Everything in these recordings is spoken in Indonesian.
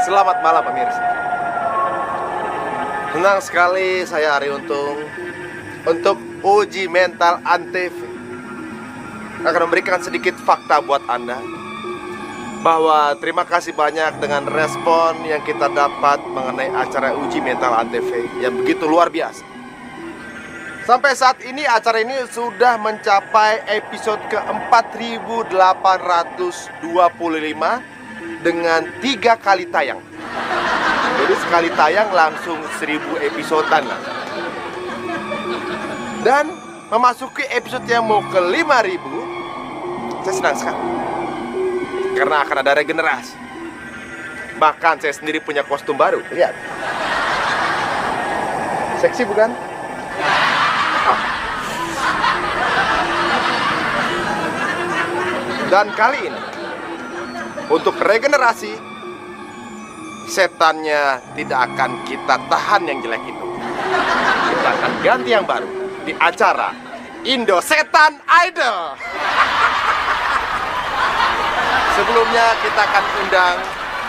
Selamat malam pemirsa. Senang sekali saya Ari Untung untuk uji mental Antv akan memberikan sedikit fakta buat Anda bahwa terima kasih banyak dengan respon yang kita dapat mengenai acara uji mental Antv yang begitu luar biasa. Sampai saat ini acara ini sudah mencapai episode ke-4825 dengan 3 kali tayang. Jadi sekali tayang langsung 1000 episodean lah. Dan memasuki episode yang mau ke 5000, saya senang sekali karena akan ada regenerasi. Bahkan saya sendiri punya kostum baru. Lihat, seksi bukan? Dan kali ini untuk regenerasi, setannya tidak akan kita tahan yang jelek itu. Kita akan ganti yang baru di acara Indo Setan Idol. Sebelumnya kita akan undang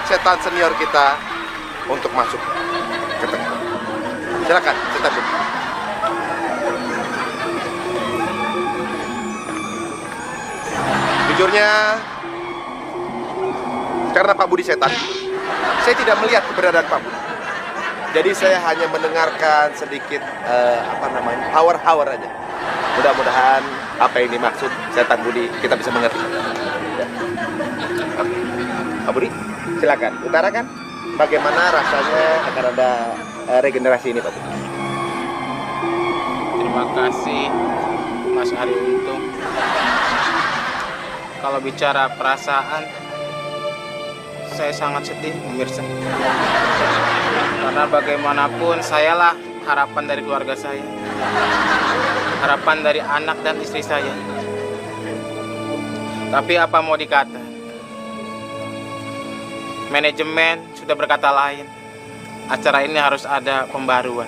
setan senior kita untuk masuk ke tengah. Silakan, setan dulu. Jujurnya, karena Pak Budi setan, saya tidak melihat keberadaan Pak Budi. Jadi saya hanya mendengarkan sedikit hawar-hawar aja. Mudah-mudahan apa yang dimaksud setan Budi kita bisa mengerti. Ya. Pak Budi, silakan utarakan bagaimana rasanya akan ada regenerasi ini, Pak Budi. Terima kasih Mas Ari Untung. Kalau bicara perasaan, saya sangat sedih pemirsa. Karena bagaimanapun sayalah harapan dari keluarga saya, harapan dari anak dan istri saya. Tapi apa mau dikata, manajemen sudah berkata lain. Acara ini harus ada pembaruan.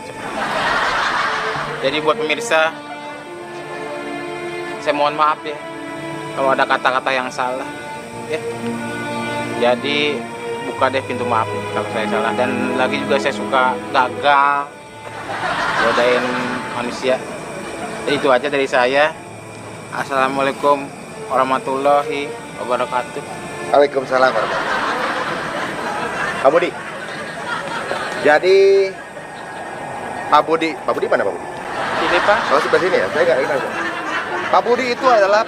Jadi buat pemirsa, saya mohon maaf ya kalau ada kata-kata yang salah ya. Jadi buka deh pintu maaf kalau saya salah. Dan lagi juga saya suka gagal godain manusia. Jadi itu aja dari saya. Assalamualaikum warahmatullahi wabarakatuh. Waalaikumsalam warahmatullahi wabarakatuh. Pak Budi, jadi Pak Budi mana Pak Budi? Ini Pak. Oh, sebelah sini ya, saya nggak ingat. Pak Budi itu adalah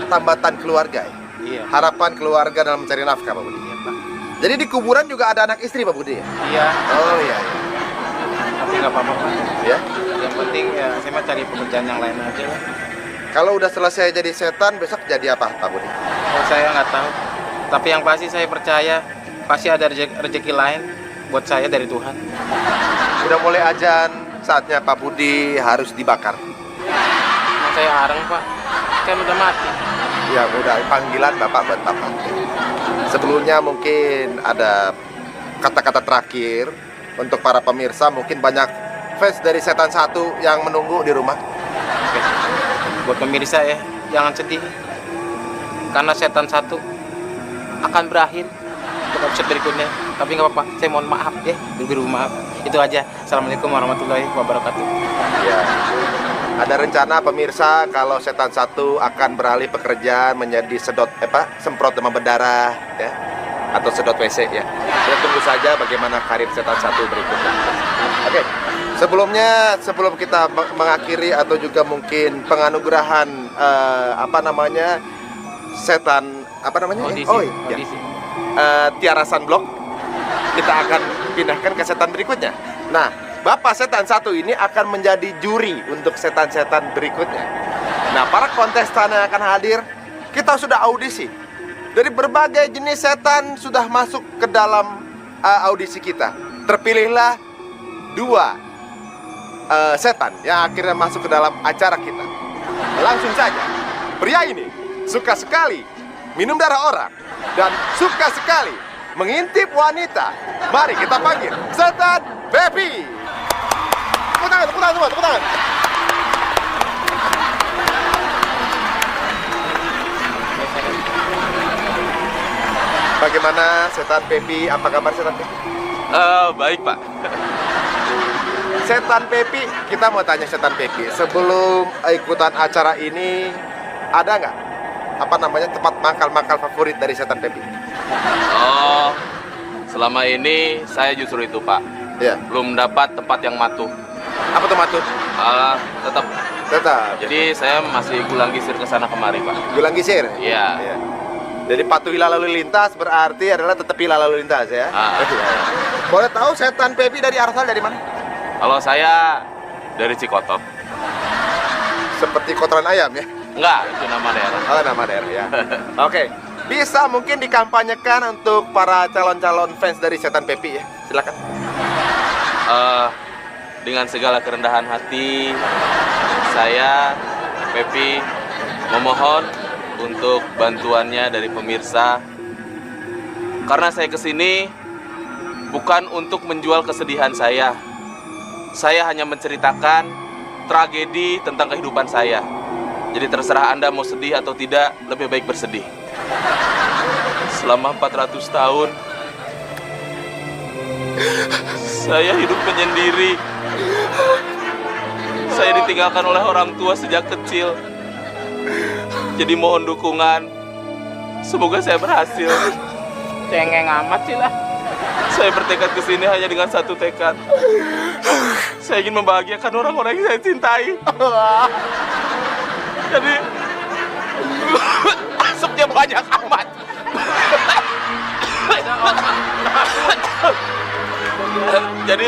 tambatan keluarga ya? Iya. Harapan keluarga dalam mencari nafkah, Pak Budi. Iya Pak. Jadi di kuburan juga ada anak istri, Pak Budi ya? Iya. Oh iya, iya. Tapi nggak apa-apa Pak. Ya? Yang penting ya saya mau cari pekerjaan yang lain aja lah. Kalau udah selesai jadi setan, besok jadi apa, Pak Budi? Oh, saya nggak tahu. Tapi yang pasti saya percaya pasti ada rezeki lain buat saya dari Tuhan. Udah mulai azan, saatnya Pak Budi harus dibakar. Nah, saya areng Pak, kan udah mati. Ya udah, panggilan Bapak buat Bapak. Sebelumnya mungkin ada kata-kata terakhir untuk para pemirsa. Mungkin banyak fans dari Setan Satu yang menunggu di rumah. Oke. Buat pemirsa ya, jangan sedih. Karena Setan Satu akan berakhir untuk episode berikutnya. Tapi nggak apa-apa, saya mohon maaf ya, berbiru maaf. Itu aja. Assalamualaikum warahmatullahi wabarakatuh. Ya, ada rencana pemirsa kalau Setan Satu akan beralih pekerjaan menjadi semprot demam berdarah ya, atau sedot WC ya. Kita tunggu saja bagaimana karir Setan Satu berikutnya. Oke. Sebelum kita mengakhiri atau juga mungkin penganugerahan setan Audisi. Oh iya. Tiara Sunblock, kita akan pindahkan ke setan berikutnya. Nah, Bapak Setan Satu ini akan menjadi juri untuk setan-setan berikutnya. Nah, para kontestan yang akan hadir, kita sudah audisi. Dari berbagai jenis setan sudah masuk ke dalam audisi kita. Terpilihlah 2 setan yang akhirnya masuk ke dalam acara kita. Langsung saja, pria ini suka sekali minum darah orang dan suka sekali mengintip wanita. Mari kita panggil Setan Baby. Tepuk tangan semua, tepuk tangan. Bagaimana setan Pepi? Apa kabar setan Pepi? Baik Pak. Setan Pepi, kita mau tanya setan Pepi. Sebelum ikutan acara ini, ada nggak apa namanya tempat mangkal-mangkal favorit dari setan Pepi? Oh, selama ini saya justru itu Pak. Ya. Belum dapat tempat yang matuh. Apa tuh matut? Tetap. Tetap. Jadi saya masih gulang gisir ke sana kemari Pak. Gulang gisir. Iya. Ya. Jadi patuhi lalu lintas berarti adalah tetepi lalu lintas ya. Boleh tahu setan Pepi dari asal dari mana? Kalau saya dari Cikotok. Seperti kotoran ayam ya. Enggak, itu nama daerah. Oh, nama daerah ya. Oke. Bisa mungkin dikampanyekan untuk para calon-calon fans dari setan Pepi ya. Silakan. Dengan segala kerendahan hati, saya Pepi memohon untuk bantuannya dari pemirsa. Karena saya kesini bukan untuk menjual kesedihan saya. Saya hanya menceritakan tragedi tentang kehidupan saya. Jadi terserah Anda mau sedih atau tidak, lebih baik bersedih. Selama 400 tahun saya hidup menyendiri. Saya ditinggalkan oleh orang tua sejak kecil. Jadi mohon dukungan. Semoga saya berhasil. Cengeng amat sih lah. Saya bertekad ke sini hanya dengan satu tekad. Saya ingin membahagiakan orang-orang yang saya cintai. Jadi asapnya banyak amat. Jadi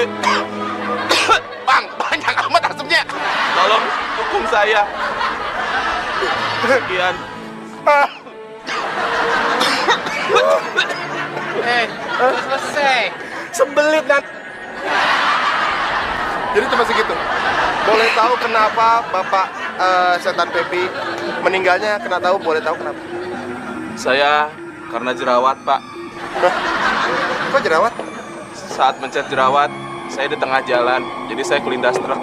Bang, banyak amat asapnya. Tolong dukung saya. Sekian. Udah selesai. Sembelit kan? Jadi cuma segitu. Boleh tahu kenapa Bapak setan Pepi meninggalnya? Kena tahu? Boleh tahu kenapa? Saya karena jerawat, Pak. Kok jerawat? Saat mencet jerawat, saya di tengah jalan. Jadi saya kelindas truk.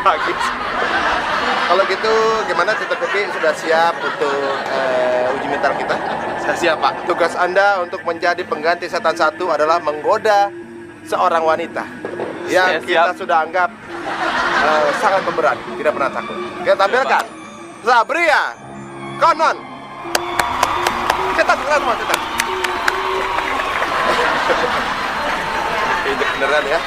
Bagus. Kalau gitu, gimana setan Pepi sudah siap untuk uji mental kita? Saya siap, Pak. Tugas Anda untuk menjadi pengganti setan satu adalah menggoda seorang wanita yang Saya kita siap. sudah anggap sangat pemberani, tidak pernah takut. Kita tampilkan Zabria Konon. Setan semua setan. Ini beneran ya.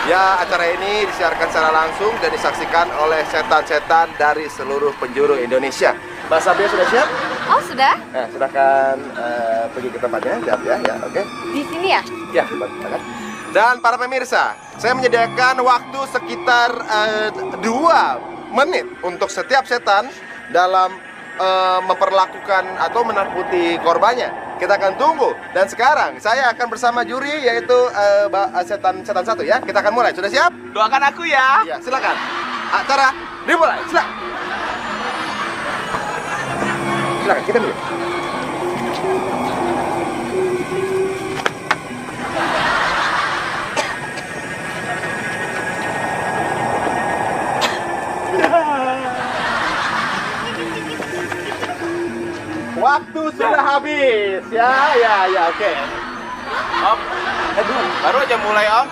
Ya, acara ini disiarkan secara langsung dan disaksikan oleh setan-setan dari seluruh penjuru Indonesia. Mas Zabria sudah siap? Oh, sudah? Nah, silakan pergi ke tempatnya, siap ya, ya, oke. Di sini ya? Ya, silakan. Dan para pemirsa, saya menyediakan waktu sekitar 2 menit untuk setiap setan dalam memperlakukan atau menakuti korbannya. Kita akan tunggu. Dan sekarang saya akan bersama juri yaitu setan satu ya. Kita akan mulai. Sudah siap? Doakan aku ya. Ya, silakan. Acara dimulai. Silakan. Silakan, kita dulu. Waktu sudah habis. Ya, oke. Om, baru aja mulai, Om.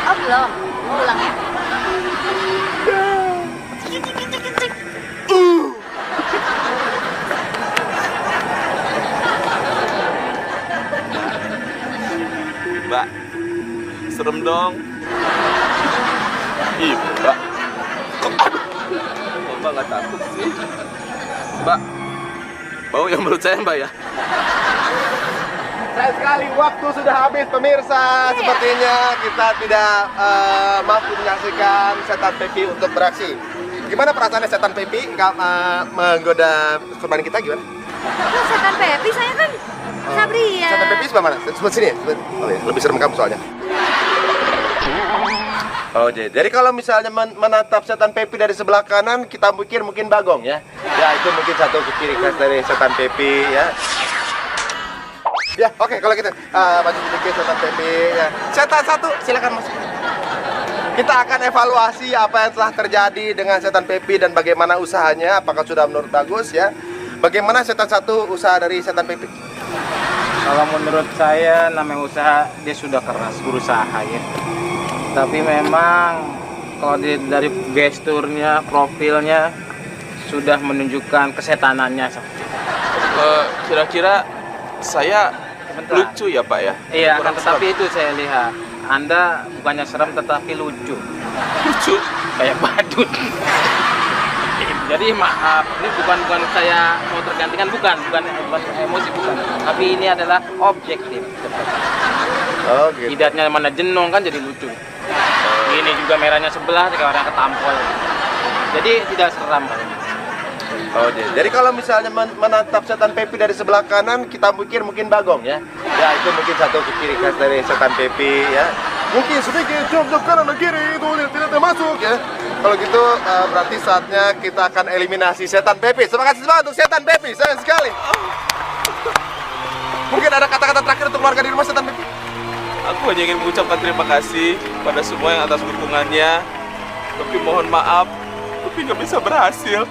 Oh, belum. Mau ulang ya? Mbak, serem dong. Ih, Mbak. Kok Mbak nggak takut sih? Mbak, bau yang menurut saya, Mbak ya? Sayang sekali waktu sudah habis pemirsa. Sepertinya kita tidak mampu menyaksikan setan Pepi untuk beraksi. Gimana perasaannya setan Pepi nggak menggoda korban kita gimana? Loh, setan Pepi, saya kan Sabria. Setan Pepi sebelah mana? Sebelah sini ya? Oh ya, lebih serem kamu soalnya. Oh, jadi kalau misalnya menatap setan Pepi dari sebelah kanan, kita pikir mungkin Bagong ya. Ya, itu mungkin satu ciri khas dari setan Pepi ya. Ya, oke, kalau gitu maju sedikit setan Pepi ya. Setan satu, silakan masuk. Kita akan evaluasi apa yang telah terjadi dengan setan Pepi dan bagaimana usahanya, apakah sudah menurut bagus ya. Bagaimana setan satu usaha dari setan Pepi? Kalau menurut saya namanya usaha dia sudah keras berusaha ya. Tapi memang kalau dari gesturnya, profilnya sudah menunjukkan kesetanannya. Kira-kira saya Sebentar. lucu ya Pak ya? Iya, Kurang tetapi itu saya lihat Anda bukannya serem tetapi lucu, lucu. kayak badut. Jadi maaf, ini bukan saya mau tergantikan, bukan emosi bukan. Tapi ini adalah objektif. Oh gitu. Jidatnya mana jenong kan jadi lucu. Ini juga merahnya sebelah kayak orang ketampol. Jadi tidak seram. Oh, jadi kalau misalnya menatap setan Pepi dari sebelah kanan, kita pikir mungkin Bagong ya. Ya itu mungkin satu ciri khas dari setan Pepi ya. Mungkin sedikit jok kanan dan kiri itu tidak termasuk ya. Kalau gitu berarti saatnya kita akan eliminasi setan Pepi. Semangat untuk setan Pepi, sayang sekali. Mungkin ada kata-kata terakhir untuk keluarga di rumah setan Pepi. Aku hanya ingin mengucapkan terima kasih pada semua yang atas dukungannya. Tapi mohon maaf, tapi nggak bisa berhasil.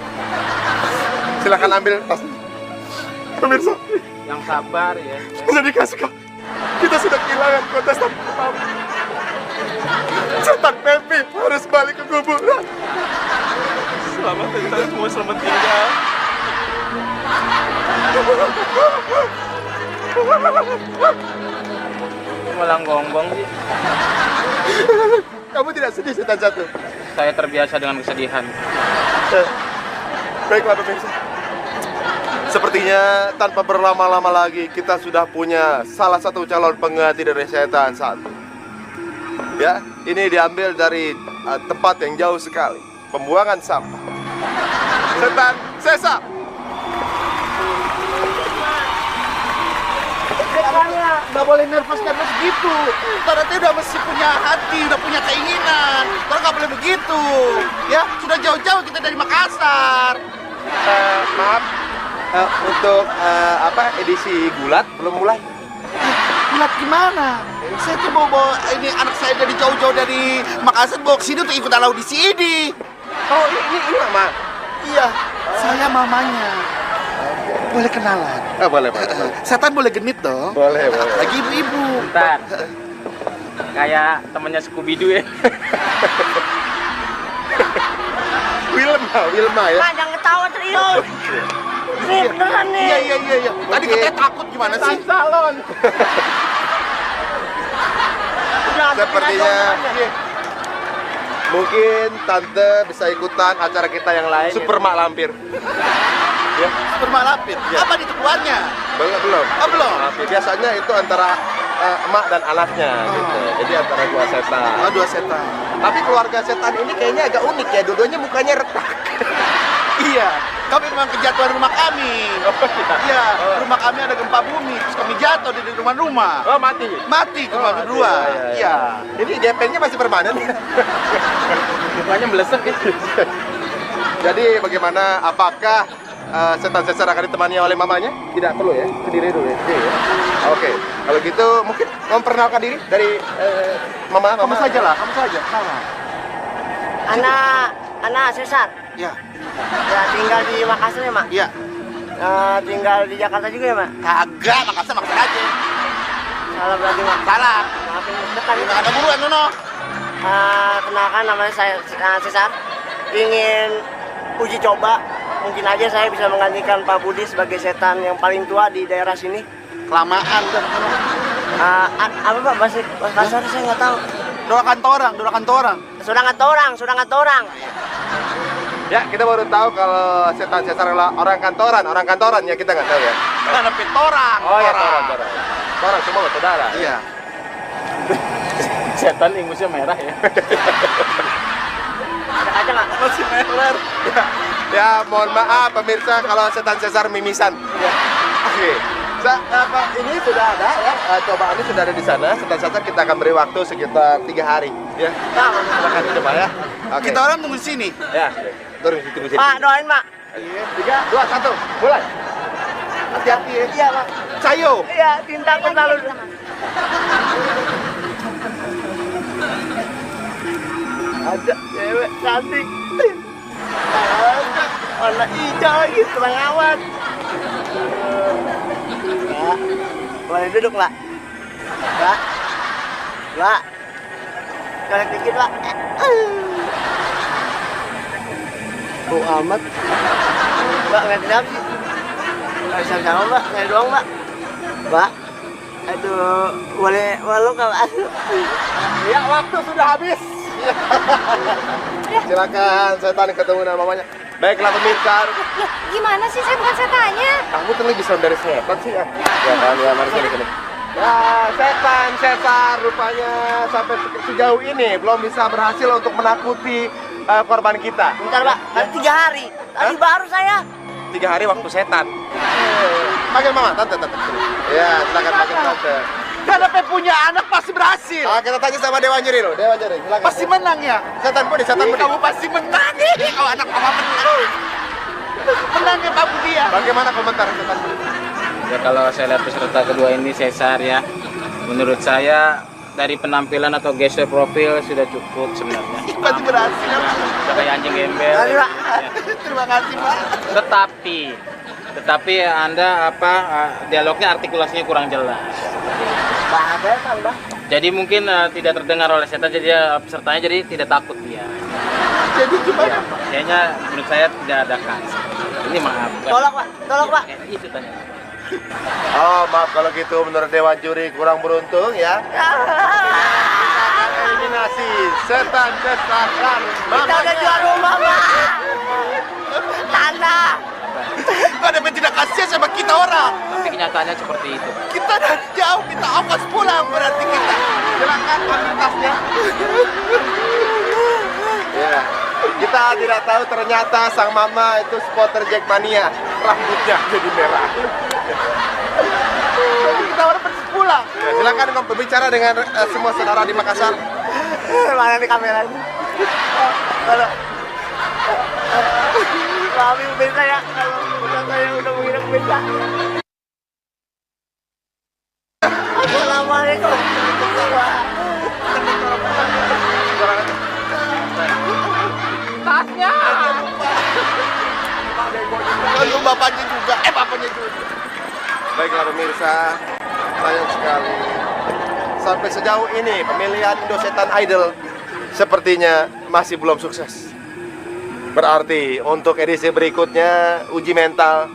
Silakan ambil tas. Pemirsa, Yang sabar ya. jadi kasih kita sudah kehilangan kontestan pertama. Setan Pepi harus balik ke kuburan. Selamat tinggal semua, selamat tinggal. Malah gonggong sih. Kamu tidak sedih setan satu? Saya terbiasa dengan kesedihan. Baiklah pemirsa. Sepertinya tanpa berlama-lama lagi kita sudah punya salah satu calon pengganti dari setan satu. Ya, ini diambil dari tempat yang jauh sekali, pembuangan sampah. Setan Sesa. Makanya nggak boleh nervous gitu. Ternyata udah mesti punya hati, udah punya keinginan. Kalau nggak boleh begitu, ya sudah jauh-jauh kita dari Makassar. Maaf, untuk edisi gulat belum mulai. Bulat gimana? Saya tuh bawa ini anak saya dari jauh-jauh dari Makassar bawa ke sini untuk ikut audisi ini. Oh ini mama. Iya, saya mamanya. Boleh kenalan? Boleh. Setan boleh genit dong. Boleh. Lagi ibu-ibu. Bentar. Kayak temannya Scooby-Doo ya. Wilma ya. Mak, jangan ketawa serius. Nih, beneran nih. Iya. Tadi Oke. katanya takut gimana sih? Salon. Udah, Sepertinya mungkin tante bisa ikutan acara kita yang lain. Super Mak Lampir. Ya, Bermalapin. Iya. Apa itu keluarnya? belum. Oh, belum. Lampir. Biasanya itu antara emak dan anaknya gitu. Jadi antara dua setan. Oh, dua setan. Tapi keluarga setan ini kayaknya agak unik ya. Dua-duanya mukanya retak. Iya, kami memang kejatuhan rumah kami. Iya, rumah kami ada gempa bumi, terus kami jatuh di rumah-rumah. Oh, mati. Mati cuma mati. berdua. Iya. Ini gepengnya masih permanen ya. Mukanya melesek ya. Jadi bagaimana? Apakah setan sesar akan ditemani oleh mamanya? Tidak perlu ya, sendiri dulu ya. Oke, kalau gitu mungkin memperkenalkan diri dari mama. Kamu saja lah, kamu saja. Anak Sesar. Ya, Ya, tinggal di Makassar ya, Mak? iya. Tinggal di Jakarta juga ya, Mak? Kagak, Makassar aja. Salah berarti, Mak. Salah. Maafin depan. Nggak ada buruan, Nono. Kenalkan namanya saya Sesar. Ingin uji coba. Mungkin aja saya bisa menggantikan Pak Budi sebagai setan yang paling tua di daerah sini. Kelamaan udah. Apa Pak? Bahasa kasar saya nggak tahu. Doakan torang. Sudah nggak orang. Ya, kita baru tahu kalau setan sesar adalah orang kantoran ya, kita nggak tahu ya. Karena petorang. Oh ya, toran. Toran semua saudara. Iya. Setan ingusnya merah ya. Ada aja nggak? Masih meler. Ya, mohon maaf pemirsa kalau setan sesar mimisan. Ya. Oke. Ini sudah ada ya, cobaannya sudah ada di sana. Setan sesar kita akan beri waktu sekitar 3 hari ya. Nah, Silakan coba ya. Oke. Kita orang tunggu di sini. Ya. Turun situ sini. Pak, doain, Mak. 3, 2, 1, mulai. Hati-hati ya. Iya, Mak. Cayo. Iya, cintaku selalu. Ada cewek cantik. Ada warna hijau lagi, terang awan. Mbak, boleh duduk, Mbak? Mbak, Mbak, colek dikit, Mbak. Bau amat. Mbak, ngeliatin apa sih? Nggak bisa sama, Mbak, ngeliat doang, Mbak. Mbak, aduh, boleh meluk nggak, Mbak? Ya, waktu sudah habis. Silakan setan ketemu dengan mamanya. Baiklah pemirsa. Gimana sih, saya bukan setannya. Kamu tuh lebih serem dari setan sih ya. Ya kan, ya mari sini. Ya, setan rupanya sampai sejauh ini belum bisa berhasil untuk menakuti korban kita. Bentar, Mbak, tadi 3 hari. Tadi baru saya. 3 hari waktu setan. Panggil mama, tante. Ya, silakan panggil tante. Karena Pe punya anak pasti berhasil. Kita tanya sama Dewan Juri loh. Dewan Juri, silakan. Pasti menang ya. Setan Budi. Kamu pasti menang nih. Kalau anak Papa menang. Menang ya Pak Budi ya. Bagaimana komentar setan Budi? Ya kalau saya lihat peserta kedua ini Cesar ya, menurut saya dari penampilan atau gestur profil sudah cukup sebenarnya. Pasti berhasil ya. Udah kayak anjing gembel. Mari, Pak. Terima kasih Pak. Tetapi Anda dialognya artikulasinya kurang jelas. Mbak, setan, Mbak. Jadi mungkin tidak terdengar oleh setan, jadi pesertanya jadi tidak takut dia. Jadi gimana? Ya, kayaknya menurut saya tidak ada kans. Ini maaf. bukan- Tolak, Pak. Tolak, Pak. Itu tanya. Oh, maaf kalau gitu menurut Dewan Juri kurang beruntung ya. Kita akan eliminasi setan dan Kita udah jual rumah, Pak. Tanah. Gak ada yang tidak kasihan sama kita orang. Tapi kenyataannya seperti itu. Kita dari jauh minta ongkos pulang berarti kita. Silakan ambil tasnya. Ya, kita tidak tahu ternyata sang mama itu supporter Jackmania, rambutnya jadi merah. Kita orang pergi pulang. Ya, silakan kamu berbicara dengan semua saudara di Makassar. Mana nih kamera ini? Halo. Maafin bisa ya kalau udah saya udah mengira bisa. Assalamualaikum. Tasnya. Lalu bapaknya juga. Bapaknya juga. Baiklah pemirsa, sayang sekali. Sampai sejauh ini pemilihan Indosetan Idol sepertinya masih belum sukses. Berarti untuk edisi berikutnya uji mental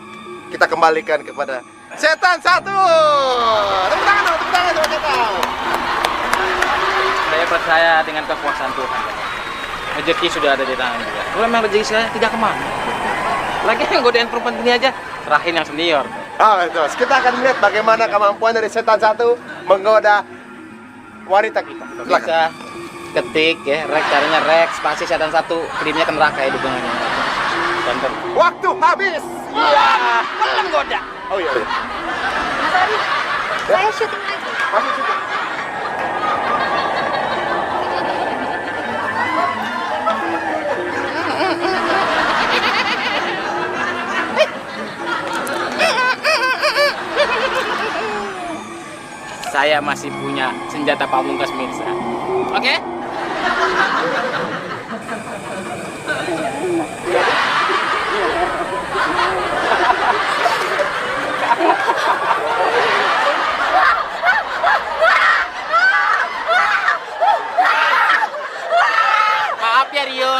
kita kembalikan kepada Setan 1. Tepuk tangan sama setan. Saya percaya dengan kekuasaan Tuhan. Rezeki sudah ada di tangan dia. Kalau memang rezeki saya tidak kemana. Lagi yang godain perempuan gini aja, terakhir yang senior. Terus kita akan melihat bagaimana kemampuan dari Setan 1 menggoda wanita kita. Silakan. Bisa ketik ya, caranya Rex, spasi setan 1, kirimnya ke neraka ya dukungannya. Contoh. Waktu habis. Iya. Belum goda. Oh iya. Mas Ari, saya syuting lagi. Masih cukup. Saya masih punya senjata pamungkas Mirza. Oke? Maaf ya Rio.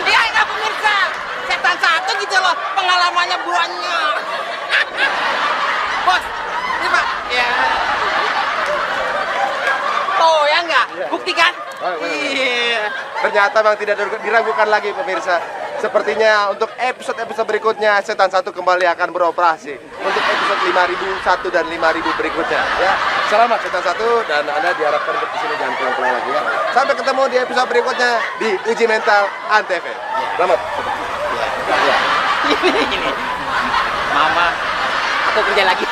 Iya, enggak pemirsa. Setan 1 gitu loh, pengalamannya banyak. Bos, ini Pak. Ya. Tuh, ya enggak? Buktikan? Iya. Ternyata memang tidak diragukan lagi pemirsa. Sepertinya untuk episode-episode berikutnya Setan 1 kembali akan beroperasi. Untuk episode 5001 dan 5000 berikutnya ya. Selamat Setan 1 dan Anda diharapkan untuk di sini jangan pulang-pulang lagi ya. Sampai ketemu di episode berikutnya di Uji Mental Antv. Selamat. Ini. Mama, aku kerja lagi.